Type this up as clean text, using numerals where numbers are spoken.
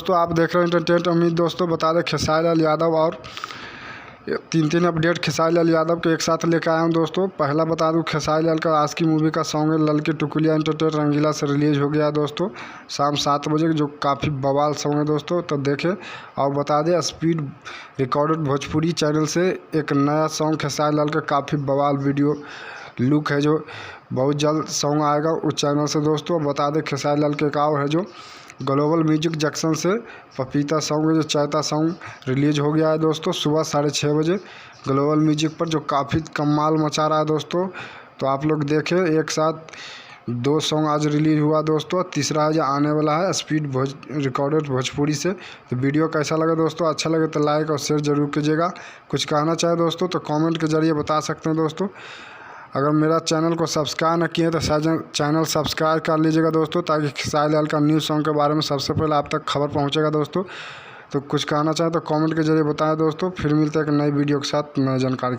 दोस्तों आप देख रहे हैं एंटरटेनमेंट उम्मीद। दोस्तों बता दें खेसारी लाल यादव और तीन अपडेट खेसारी लाल यादव के एक साथ लेकर आया हूँ। दोस्तों पहला बता दूँ, खेसारी लाल का आज की मूवी का सॉन्ग है ललकी टुकलिया एंटरटेन रंगीला से रिलीज हो गया है दोस्तों शाम 7 बजे, जो काफ़ी बवाल सॉन्ग है दोस्तों। तो देखें और बता दें स्पीड रिकॉर्डेड भोजपुरी चैनल से एक नया सॉन्ग खेसारी लाल का काफ़ी बवाल वीडियो लुक है, जो बहुत जल्द सॉन्ग आएगा उस चैनल से दोस्तों। बता दें खेसारी लाल के एक और है जो ग्लोबल म्यूजिक जंक्शन से पपीता सॉन्ग है, जो चैता सॉन्ग रिलीज हो गया है दोस्तों सुबह 6:30 बजे ग्लोबल म्यूजिक पर, जो काफ़ी कमाल मचा रहा है दोस्तों। तो आप लोग देखें, एक साथ 2 सॉन्ग आज रिलीज हुआ दोस्तों, तीसरा जो आने वाला है स्पीड रिकॉर्डेड भोजपुरी से। तो वीडियो कैसा लगा दोस्तों? अच्छा लगे तो लाइक और शेयर जरूर कीजिएगा। कुछ कहना चाहे दोस्तों तो कमेंट के जरिए बता सकते हैं दोस्तों। अगर मेरा चैनल को सब्सक्राइब न किए तो चैनल सब्सक्राइब कर लीजिएगा दोस्तों, ताकि खेसारी लाल का न्यू सॉन्ग के बारे में सबसे पहले आप तक खबर पहुंचेगा दोस्तों। तो कुछ कहना चाहें तो कमेंट के जरिए बताएं दोस्तों। फिर मिलते हैं एक नई वीडियो के साथ नई जानकारी के साथ।